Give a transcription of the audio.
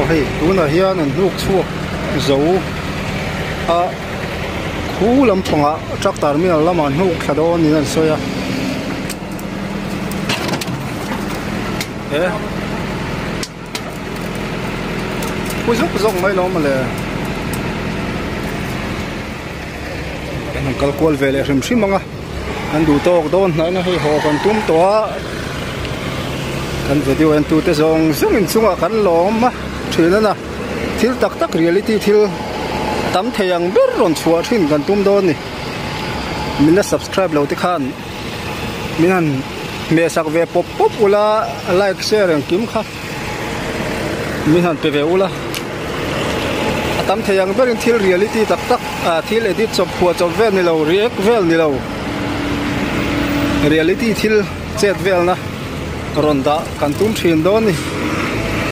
hei tuna hian an hnuk chuak zo a khu lampanga tractor terminal lama hnuk thladon in an soya kuzuk mai lo ma le an kalkol vele hrim hrimanga an du tok don na na hei ho kan tum to kan video en tu te zong in chunga kan lom ma thina na thil tak reality thil tam theyang ber ron chua thin kan tum don ni mina subscribe lo te khan minan me sak ve pop ula like share ang kim kha minan pe ve ula tam theyang ber thil reality tak thil edit chop phua chop vel ni lo react vel ni lo reality thil chat vel na ronda kan tum thin don ni